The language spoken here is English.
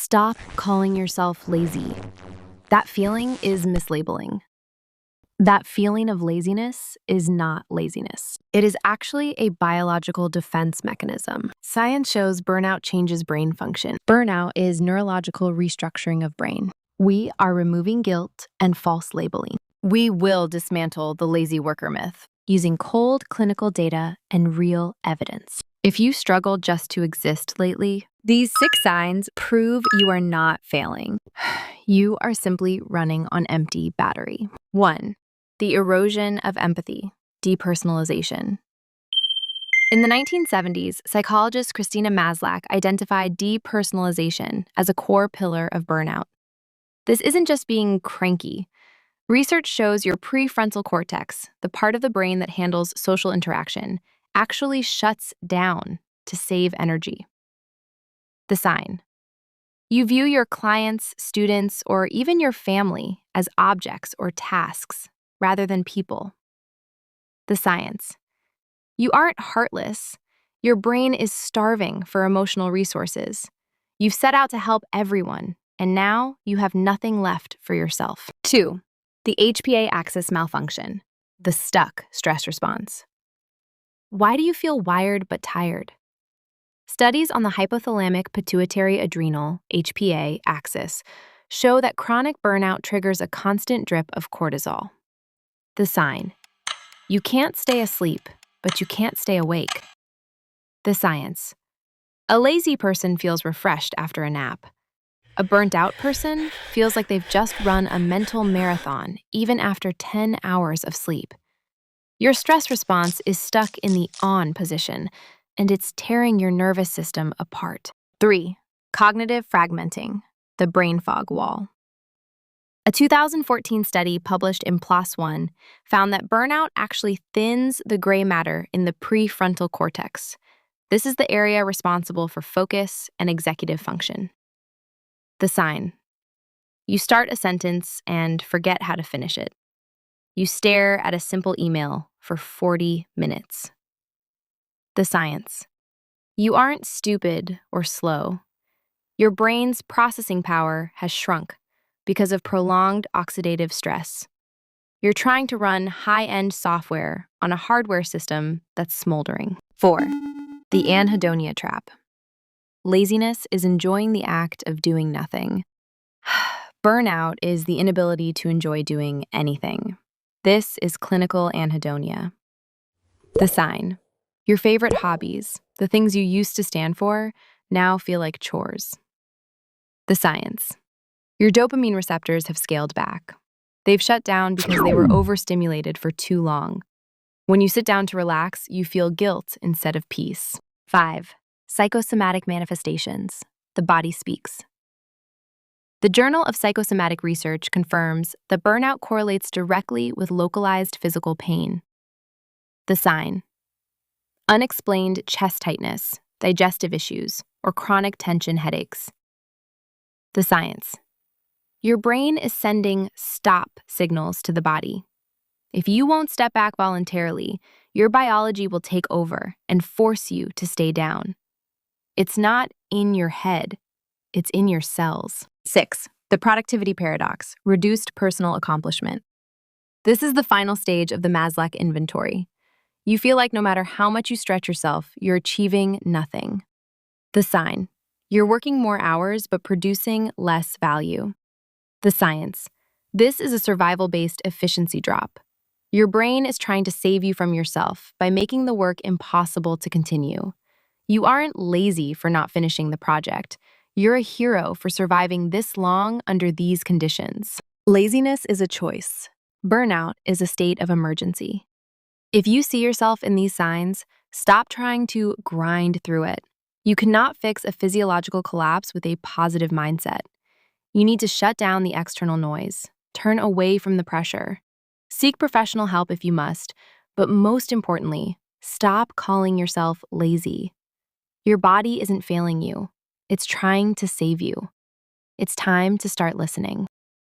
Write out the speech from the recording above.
Stop calling yourself lazy. That feeling is mislabeling. That feeling of laziness is not laziness. It is actually a biological defense mechanism. Science shows burnout changes brain function. Burnout is neurological restructuring of brain. We are removing guilt and false labeling. We will dismantle the lazy worker myth using cold clinical data and real evidence. If you struggle just to exist lately, these 6 signs prove you are not failing. You are simply running on empty battery. 1. The erosion of empathy, depersonalization. In the 1970s, psychologist Christina Maslach identified depersonalization as a core pillar of burnout. This isn't just being cranky. Research shows your prefrontal cortex, the part of the brain that handles social interaction, actually shuts down to save energy. The sign. You view your clients, students, or even your family as objects or tasks rather than people. The science. You aren't heartless. Your brain is starving for emotional resources. You've set out to help everyone, and now you have nothing left for yourself. 2. The HPA axis malfunction, the stuck stress response. Why do you feel wired but tired? Studies on the hypothalamic pituitary adrenal HPA axis show that chronic burnout triggers a constant drip of cortisol. The sign. You can't stay asleep, but you can't stay awake. The science. A lazy person feels refreshed after a nap. A burnt-out person feels like they've just run a mental marathon even after 10 hours of sleep. Your stress response is stuck in the on position, and it's tearing your nervous system apart. 3. Cognitive fragmenting, the brain fog wall. A 2014 study published in PLOS ONE found that burnout actually thins the gray matter in the prefrontal cortex. This is the area responsible for focus and executive function. The sign. You start a sentence and forget how to finish it. You stare at a simple email for 40 minutes. The science. You aren't stupid or slow. Your brain's processing power has shrunk because of prolonged oxidative stress. You're trying to run high-end software on a hardware system that's smoldering. 4. The anhedonia trap. Laziness is enjoying the act of doing nothing. Burnout is the inability to enjoy doing anything. This is clinical anhedonia. The sign. Your favorite hobbies, the things you used to stand for, now feel like chores. The science. Your dopamine receptors have scaled back. They've shut down because they were overstimulated for too long. When you sit down to relax, you feel guilt instead of peace. 5. Psychosomatic manifestations. The body speaks. The Journal of Psychosomatic Research confirms that burnout correlates directly with localized physical pain. The sign. Unexplained chest tightness, digestive issues, or chronic tension headaches. The science. Your brain is sending stop signals to the body. If you won't step back voluntarily, your biology will take over and force you to stay down. It's not in your head, it's in your cells. 6. The productivity paradox, reduced personal accomplishment. This is the final stage of the Maslach inventory. You feel like no matter how much you stretch yourself, you're achieving nothing. The sign. You're working more hours but producing less value. The science. This is a survival-based efficiency drop. Your brain is trying to save you from yourself by making the work impossible to continue. You aren't lazy for not finishing the project. You're a hero for surviving this long under these conditions. Laziness is a choice. Burnout is a state of emergency. If you see yourself in these signs, stop trying to grind through it. You cannot fix a physiological collapse with a positive mindset. You need to shut down the external noise, turn away from the pressure. Seek professional help if you must, but most importantly, stop calling yourself lazy. Your body isn't failing you. It's trying to save you. It's time to start listening.